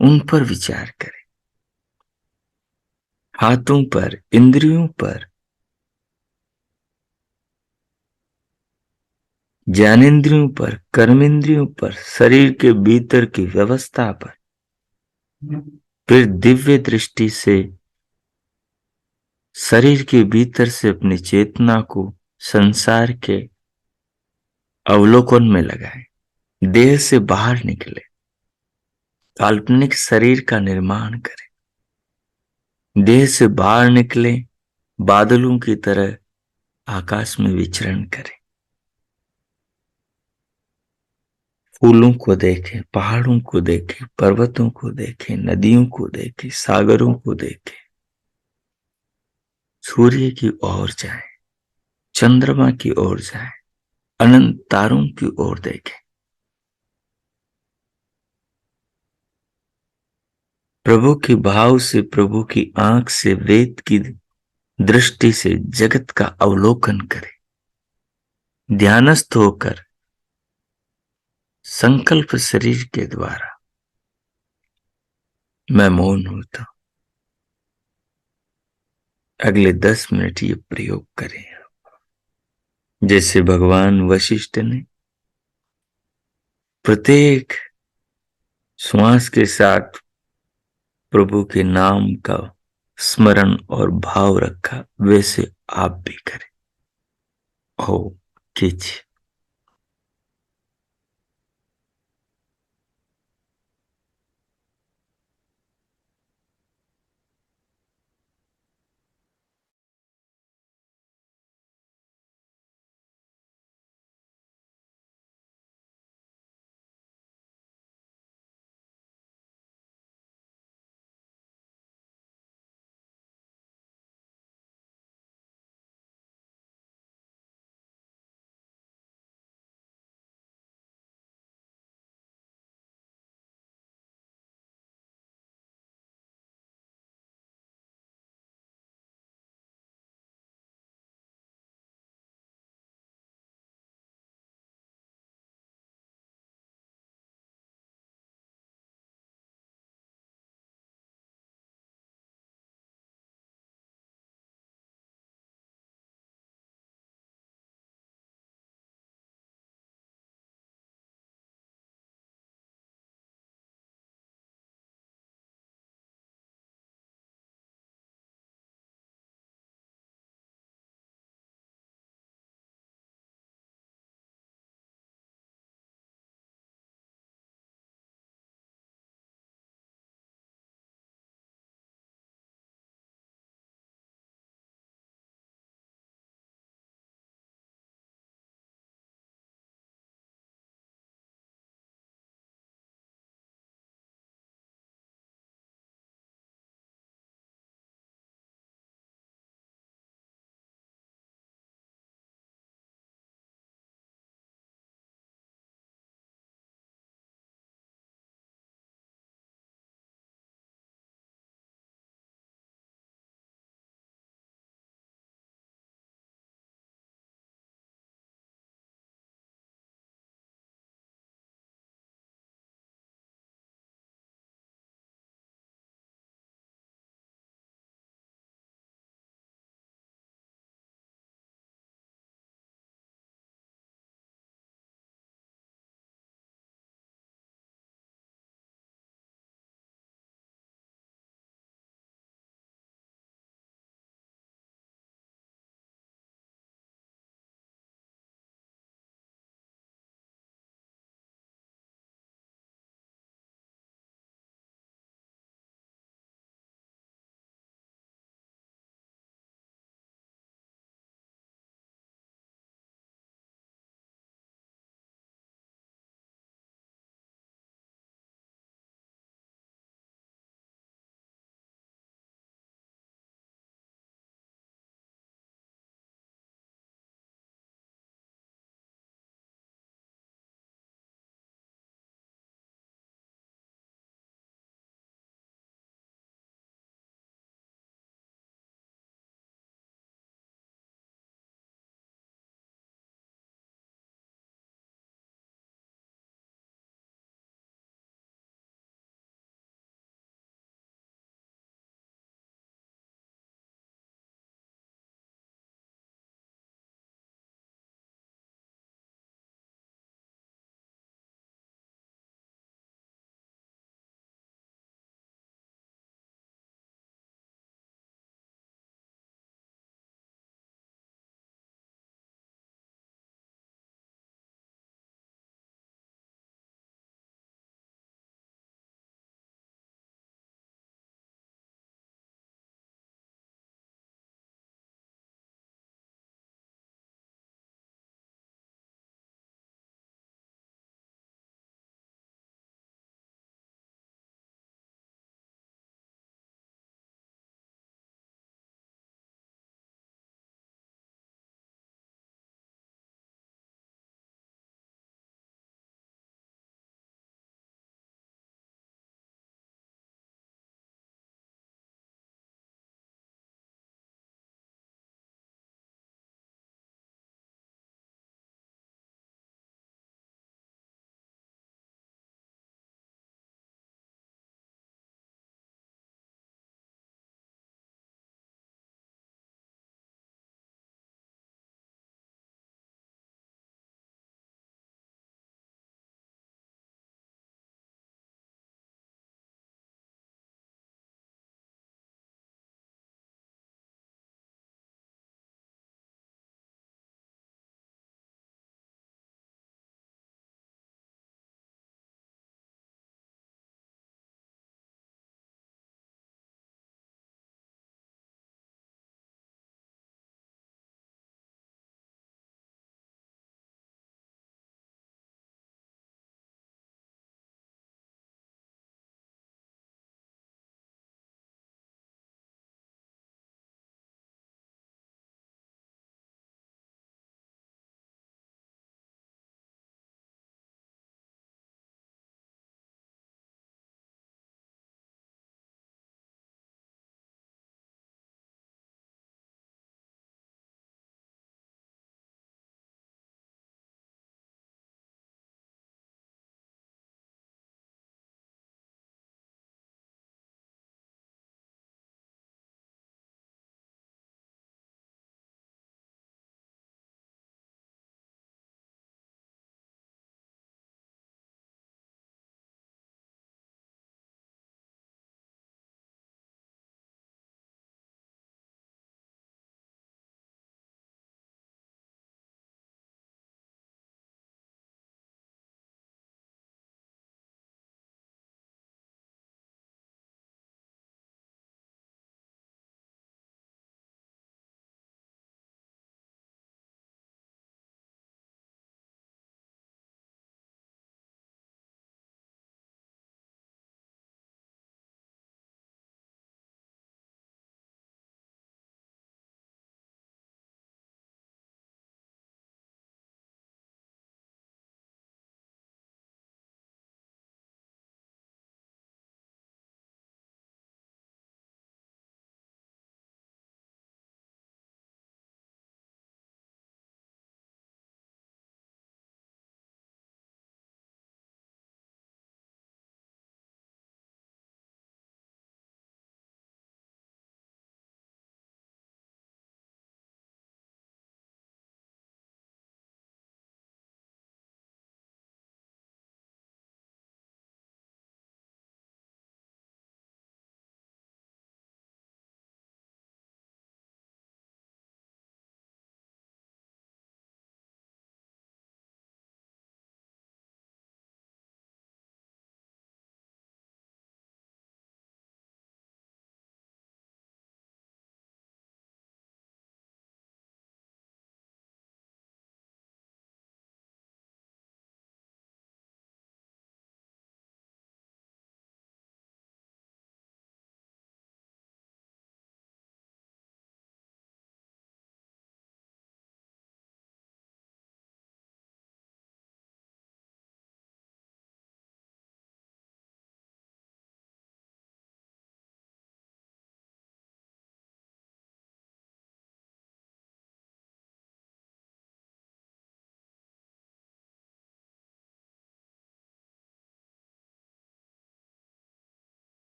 उन पर विचार करें। हाथों पर, इंद्रियों पर, ज्ञानेंद्रियों पर, कर्मेंद्रियों पर, शरीर के भीतर की व्यवस्था पर, फिर दिव्य दृष्टि से शरीर के भीतर से अपनी चेतना को संसार के अवलोकन में लगाए, देह से बाहर निकले काल्पनिक शरीर का निर्माण करें, देह से बाहर निकले, बादलों की तरह आकाश में विचरण करें, फूलों को देखें, पहाड़ों को देखें, पर्वतों को देखें, नदियों को देखें, सागरों को देखें, सूर्य की ओर जाएं, चंद्रमा की ओर जाएं, अनंत तारों की ओर देखें। प्रभु के भाव से, प्रभु की आंख से, वेद की दृष्टि से जगत का अवलोकन करें। ध्यानस्थ होकर संकल्प शरीर के द्वारा मैं मौन होता हूं। अगले 10 मिनट ये प्रयोग करें। जैसे भगवान वशिष्ठ ने प्रत्येक श्वास के साथ प्रभु के नाम का स्मरण और भाव रखा, वैसे आप भी करें। ओ कीजिए।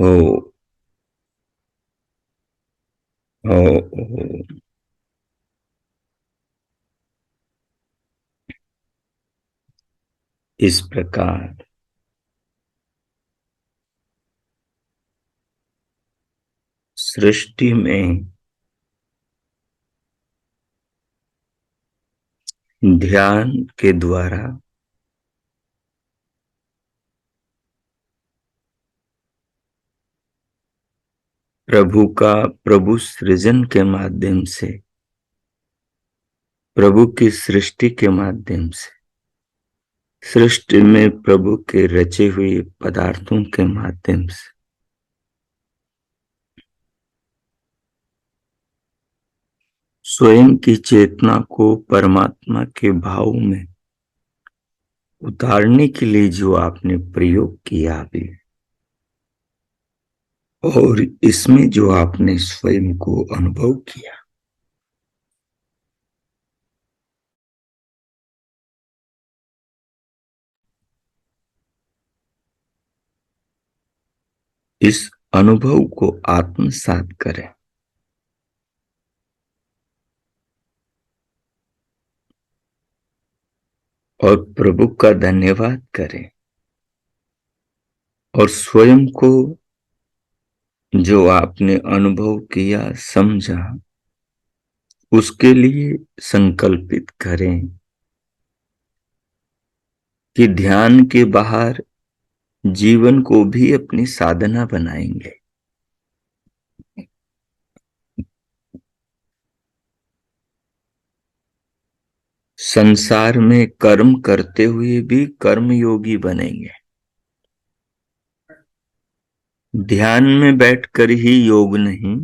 हो हो। इस प्रकार सृष्टि में ध्यान के द्वारा प्रभु सृजन के माध्यम से, प्रभु की सृष्टि के माध्यम से, सृष्टि में प्रभु के रचे हुए पदार्थों के माध्यम से स्वयं की चेतना को परमात्मा के भाव में उतारने के लिए जो आपने प्रयोग किया अभी, और इसमें जो आपने स्वयं को अनुभव किया, इस अनुभव को आत्मसात करें और प्रभु का धन्यवाद करें, और स्वयं को जो आपने अनुभव किया, समझा, उसके लिए संकल्पित करें कि ध्यान के बाहर जीवन को भी अपनी साधना बनाएंगे। संसार में कर्म करते हुए भी कर्मयोगी बनेंगे। ध्यान में बैठकर ही योग नहीं,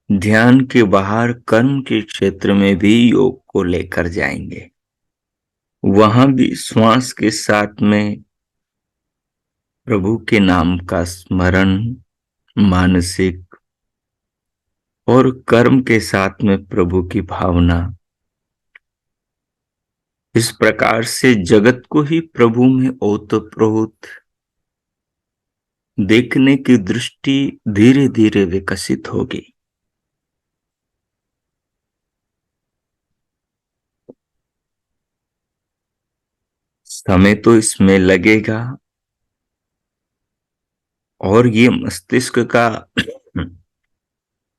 ध्यान के बाहर कर्म के क्षेत्र में भी योग को लेकर जाएंगे। वहां भी श्वास के साथ में प्रभु के नाम का स्मरण मानसिक, और कर्म के साथ में प्रभु की भावना। इस प्रकार से जगत को ही प्रभु में ओतप्रोत देखने की दृष्टि धीरे धीरे विकसित होगी। समय तो इसमें लगेगा, और ये मस्तिष्क का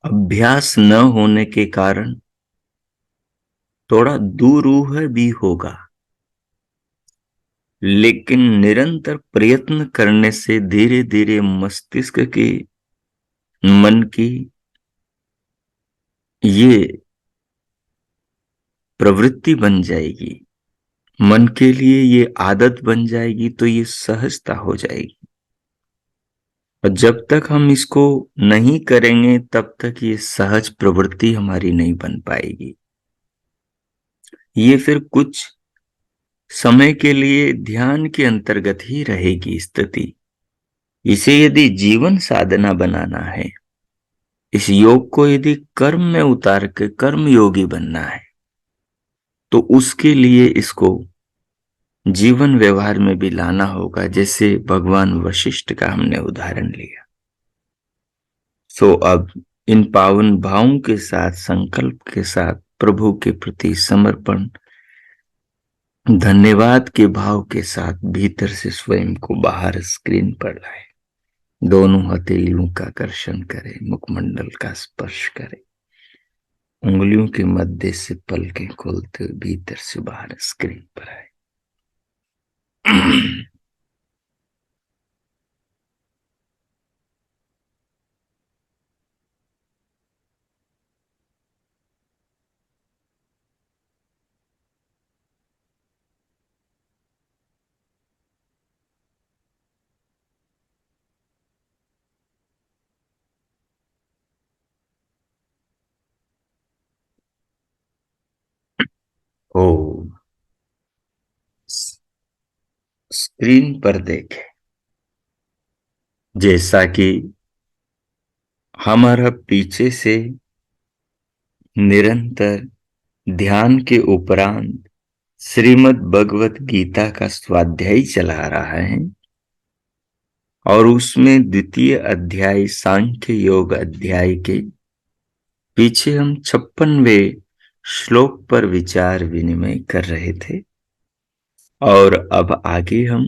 अभ्यास न होने के कारण थोड़ा दुरूह भी होगा, लेकिन निरंतर प्रयत्न करने से धीरे धीरे मस्तिष्क की, मन की ये प्रवृत्ति बन जाएगी, मन के लिए ये आदत बन जाएगी, तो ये सहजता हो जाएगी। और जब तक हम इसको नहीं करेंगे तब तक ये सहज प्रवृत्ति हमारी नहीं बन पाएगी। ये फिर कुछ समय के लिए ध्यान के अंतर्गत ही रहेगी स्थिति। इसे यदि जीवन साधना बनाना है, इस योग को यदि कर्म में उतार के कर्म योगी बनना है, तो उसके लिए इसको जीवन व्यवहार में भी लाना होगा। जैसे भगवान वशिष्ठ का हमने उदाहरण लिया। सो अब इन पावन भावों के साथ, संकल्प के साथ, प्रभु के प्रति समर्पण, धन्यवाद के भाव के साथ भीतर से स्वयं को बाहर स्क्रीन पर लाए। दोनों हथेलियों का कर्षण करें, मुखमंडल का स्पर्श करें, उंगलियों के मध्य से पलकें खोलते हुए भीतर से बाहर स्क्रीन पर आए। ओ, स्क्रीन पर देखें जैसा कि हमारा पीछे से निरंतर ध्यान के उपरांत श्रीमद् भगवत गीता का स्वाध्याय चला रहा है। और उसमें द्वितीय अध्याय सांख्य योग अध्याय के पीछे हम 56वें श्लोक पर विचार विनिमय कर रहे थे और अब आगे हम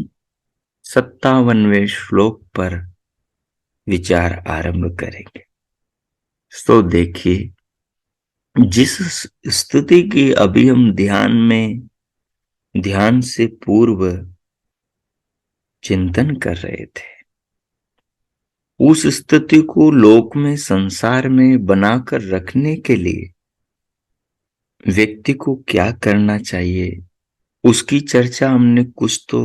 57वें श्लोक पर विचार आरंभ करेंगे। तो देखिए, जिस स्तुति की अभी हम ध्यान से पूर्व चिंतन कर रहे थे, उस स्थिति को लोक में संसार में बनाकर रखने के लिए व्यक्ति को क्या करना चाहिए, उसकी चर्चा हमने कुछ तो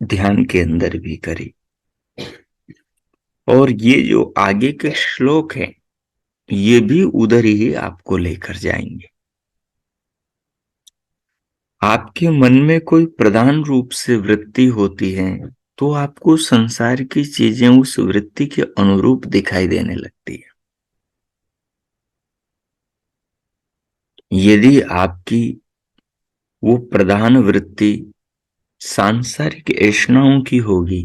ध्यान के अंदर भी करी। और ये जो आगे के श्लोक हैं, ये भी उधर ही आपको लेकर जाएंगे। आपके मन में कोई प्रधान रूप से वृत्ति होती है तो आपको संसार की चीजें उस वृत्ति के अनुरूप दिखाई देने लगती है। यदि आपकी वो प्रधान वृत्ति सांसारिक ऐषणाओं की होगी,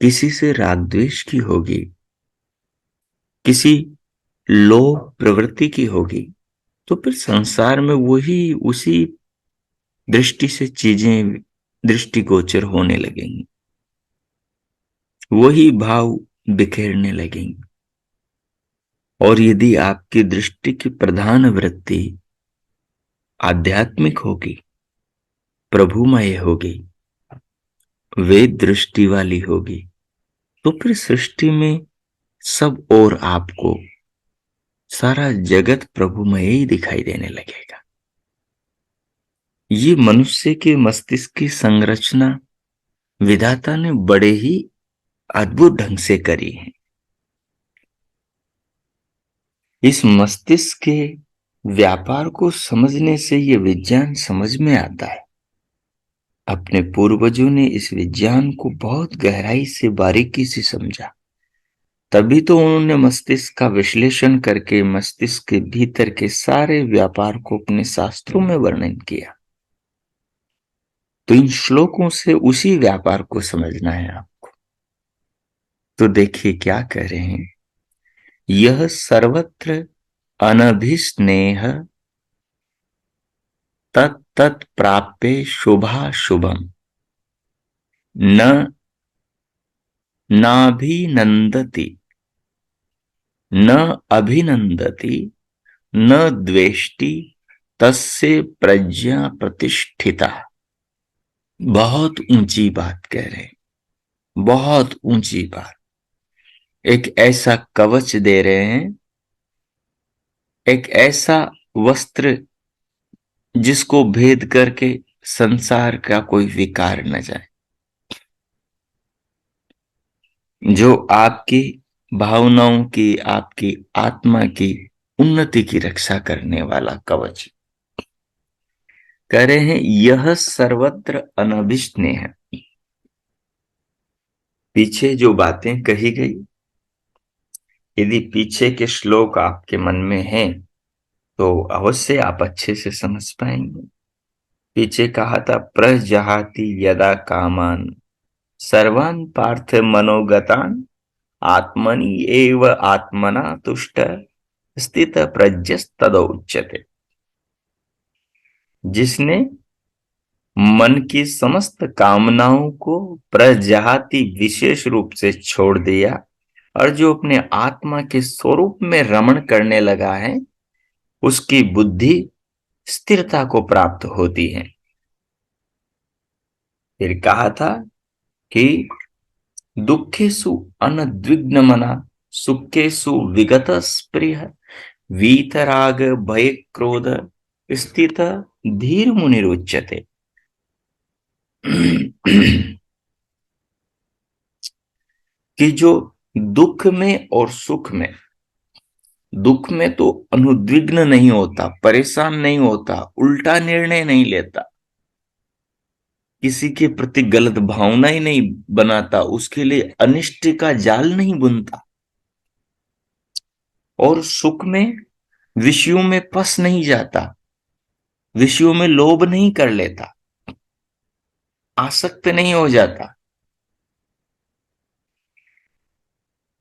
किसी से राग द्वेष की होगी, किसी लोभ प्रवृत्ति की होगी, तो फिर संसार में वही उसी दृष्टि से चीजें दृष्टिगोचर होने लगेंगी, वही भाव बिखेरने लगेंगे। और यदि आपकी दृष्टि की प्रधान वृत्ति आध्यात्मिक होगी, प्रभुमय होगी, वेद दृष्टि वाली होगी, तो फिर सृष्टि में सब और आपको सारा जगत प्रभुमय ही दिखाई देने लगेगा। ये मनुष्य के मस्तिष्क की संरचना विधाता ने बड़े ही अद्भुत ढंग से करी है। इस मस्तिष्क के व्यापार को समझने से यह विज्ञान समझ में आता है। अपने पूर्वजों ने इस विज्ञान को बहुत गहराई से बारीकी से समझा, तभी तो उन्होंने मस्तिष्क का विश्लेषण करके मस्तिष्क के भीतर के सारे व्यापार को अपने शास्त्रों में वर्णन किया। तो इन श्लोकों से उसी व्यापार को समझना है आपको। तो देखिए क्या कह रहे हैं, यह सर्वत्र अनभिस्नेह तत्तत् प्राप्य शुभाशुभम न नाभिनंदति न अभिनंदति न द्वेष्टि तस्य प्रज्ञा प्रतिष्ठिता। बहुत ऊंची बात कह रहे हैं, बहुत ऊंची बात। एक ऐसा कवच दे रहे हैं, एक ऐसा वस्त्र जिसको भेद करके संसार का कोई विकार न जाए, जो आपकी भावनाओं की, आपकी आत्मा की उन्नति की रक्षा करने वाला कवच। कह रहे हैं यह सर्वत्र अनभिस्नेह है। पीछे जो बातें कही गई, यदि पीछे के श्लोक आपके मन में हैं तो अवश्य आप अच्छे से समझ पाएंगे। पीछे कहा था प्रजहाति यदा कामान सर्वान पार्थ मनोगतान आत्मनि एव आत्मना तुष्ट स्थित प्रज्ञस्तदोच्यते। जिसने मन की समस्त कामनाओं को प्रजाति विशेष रूप से छोड़ दिया और जो अपने आत्मा के स्वरूप में रमण करने लगा है, उसकी बुद्धि स्थिरता को प्राप्त होती है। फिर कहा था कि दुखेषु अनद्विग्न मना सुखेषु विगत स्पृह वीतराग भय क्रोध स्थित धीर मुनिरुच्यते। कि जो दुख में और सुख में, दुख में तो अनुद्विग्न नहीं होता, परेशान नहीं होता, उल्टा निर्णय नहीं लेता, किसी के प्रति गलत भावना ही नहीं बनाता, उसके लिए अनिष्ट का जाल नहीं बुनता, और सुख में विषयों में फंस नहीं जाता, विषयों में लोभ नहीं कर लेता, आसक्त नहीं हो जाता,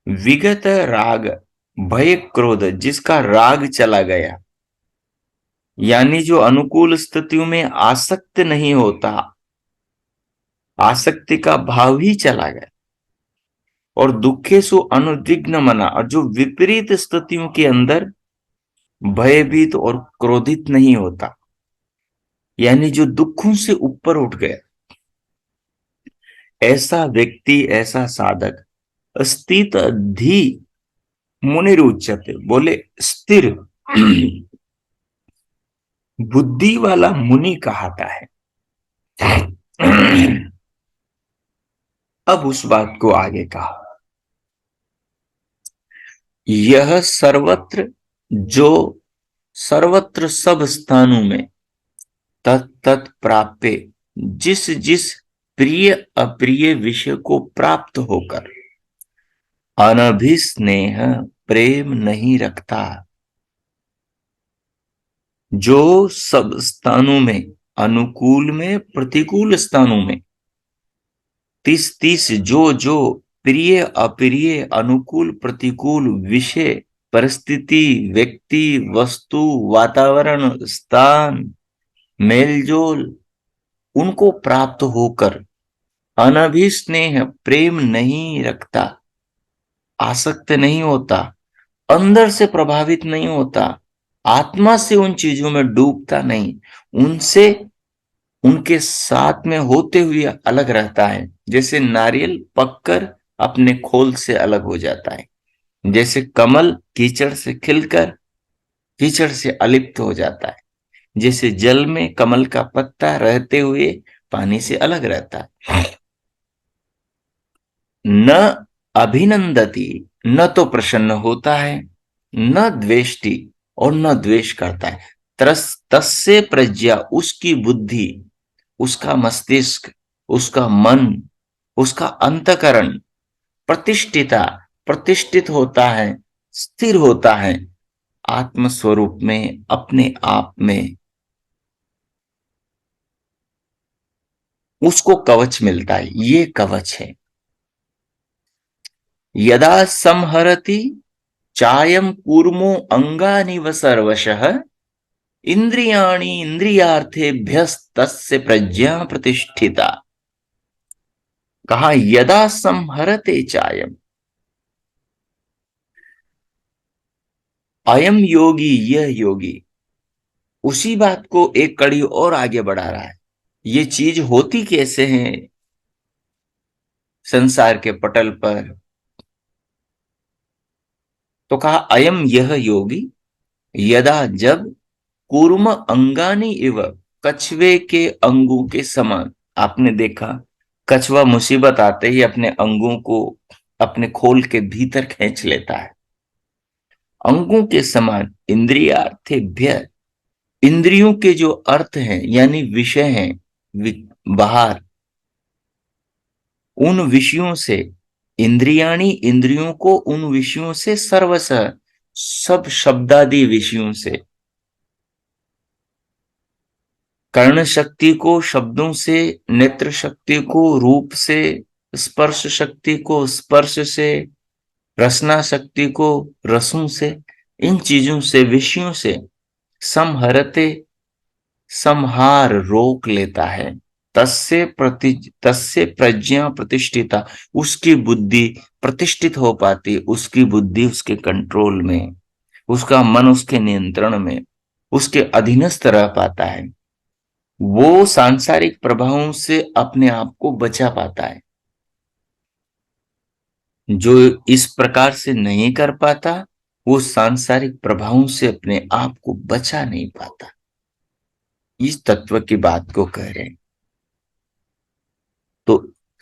विगत राग भय क्रोध, जिसका राग चला गया, यानी जो अनुकूल स्थितियों में आसक्त नहीं होता, आसक्ति का भाव ही चला गया। और दुखेशु अनुद्विग्न मना, और जो विपरीत स्थितियों के अंदर भयभीत और क्रोधित नहीं होता, यानी जो दुखों से ऊपर उठ गया, ऐसा व्यक्ति, ऐसा साधक स्थित धी मुनिरुच्यते, बोले स्थिर बुद्धि वाला मुनि कहाता है। अब उस बात को आगे कहा, यह सर्वत्र, जो सर्वत्र सब स्थानों में तत् प्राप्य, जिस जिस प्रिय अप्रिय विषय को प्राप्त होकर अनभिस्नेह प्रेम नहीं रखता, जो सब स्थानों में, अनुकूल में प्रतिकूल स्थानों में, 30 जो जो प्रिय अप्रिय अनुकूल प्रतिकूल विषय परिस्थिति व्यक्ति वस्तु वातावरण स्थान मेलजोल उनको प्राप्त होकर अनभिस्नेह प्रेम नहीं रखता, आसक्त नहीं होता, अंदर से प्रभावित नहीं होता, आत्मा से उन चीजों में डूबता नहीं, उनसे उनके साथ में होते हुए अलग रहता है। जैसे नारियल पककर अपने खोल से अलग हो जाता है, जैसे कमल कीचड़ से खिलकर कीचड़ से अलिप्त हो जाता है, जैसे जल में कमल का पत्ता रहते हुए पानी से अलग रहता है। न अभिनंदती, न तो प्रसन्न होता है, न द्वेष्टि और न द्वेष करता है। तस्य प्रज्ञा, उसकी बुद्धि, उसका मस्तिष्क, उसका मन, उसका अंतकरण प्रतिष्ठिता, प्रतिष्ठित होता है, स्थिर होता है आत्म स्वरूप में, अपने आप में, उसको कवच मिलता है। ये कवच है। यदा संहरति चायम कूर्मो अंगानि व सर्वशः इंद्रियाणि इंद्रियार्थेभ्यस्तस्य प्रज्ञा प्रतिष्ठिता। कहा यदा संहरते चायम, अयम योगी, यह योगी, उसी बात को एक कड़ी और आगे बढ़ा रहा है। ये चीज होती कैसे है संसार के पटल पर, तो कहा अयम यह योगी, यदा जब कूर्म अंगानी इव, कछुए के अंगों के समान। आपने देखा कछुआ मुसीबत आते ही अपने अंगों को अपने खोल के भीतर खींच लेता है। अंगों के समान इंद्रियार्थेभ्य, इंद्रियों के जो अर्थ हैं यानी विषय हैं बाहर, उन विषयों से, इंद्रियाणी इंद्रियों को उन विषयों से, सर्वस सब शब्दादि विषयों से, कर्ण शक्ति को शब्दों से, नेत्र शक्ति को रूप से, स्पर्श शक्ति को स्पर्श से, रसना शक्ति को रसों से, इन चीजों से, विषयों से संहरते, संहार रोक लेता है। तस्य प्रज्ञा प्रतिष्ठिता, उसकी बुद्धि प्रतिष्ठित हो पाती, उसकी बुद्धि उसके कंट्रोल में, उसका मन उसके नियंत्रण में, उसके अधीनस्थ रह पाता है। वो सांसारिक प्रभावों से अपने आप को बचा पाता है। जो इस प्रकार से नहीं कर पाता, वो सांसारिक प्रभावों से अपने आप को बचा नहीं पाता। इस तत्व की बात को कह रहे हैं। तो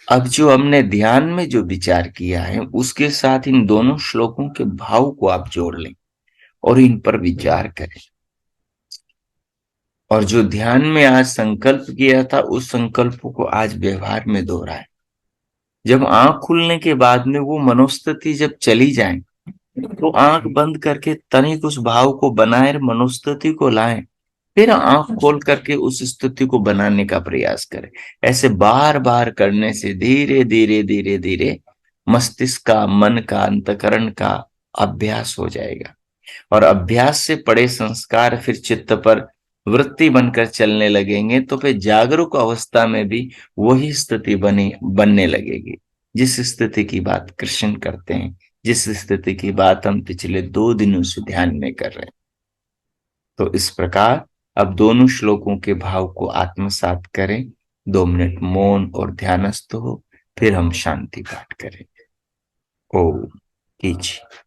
अब जो हमने ध्यान में जो विचार किया है, उसके साथ इन दोनों श्लोकों के भाव को आप जोड़ लें और इन पर विचार करें। और जो ध्यान में आज संकल्प किया था, उस संकल्प को आज व्यवहार में दोहराएं। जब आंख खुलने के बाद में वो मनोस्थिति जब चली जाए, तो आंख बंद करके तनिक उस भाव को बनाए, मनोस्थिति को लाएं, फिर आंख खोल करके उस स्थिति को बनाने का प्रयास करें। ऐसे बार बार करने से धीरे धीरे धीरे धीरे मस्तिष्क का, मन का, अंतकरण का अभ्यास हो जाएगा। और अभ्यास से पड़े संस्कार फिर चित्त पर वृत्ति बनकर चलने लगेंगे, तो फिर जागरूक अवस्था में भी वही स्थिति बनने लगेगी, जिस स्थिति की बात कृष्ण करते हैं, जिस स्थिति की बात हम पिछले 2 दिनों से ध्यान में कर रहे हैं। तो इस प्रकार अब दोनों श्लोकों के भाव को आत्मसात करें, 2 मिनट मौन और ध्यानस्थ हो, फिर हम शांति पाठ करें। ओम। कीजिए।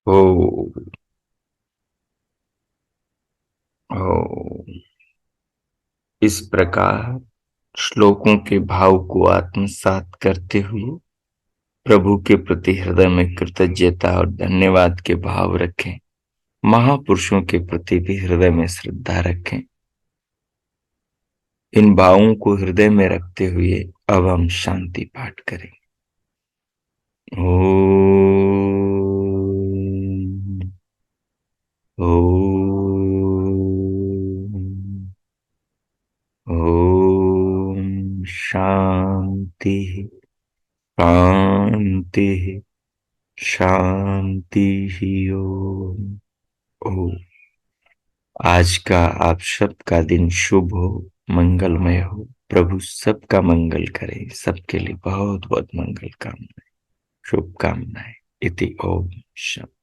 ओ। ओ। इस प्रकार श्लोकों के भाव को आत्मसात करते हुए प्रभु के प्रति हृदय में कृतज्ञता और धन्यवाद के भाव रखें। महापुरुषों के प्रति भी हृदय में श्रद्धा रखें। इन भावों को हृदय में रखते हुए अब हम शांति पाठ करें। ओम। ओम। ओम शांति शांति शांति ही। ओम। ओम। आज का आप सबका दिन शुभ हो, मंगलमय हो। प्रभु सबका मंगल करे, सबके लिए बहुत बहुत मंगल कामनाएं, शुभकामनाएं। इति ओम शांति।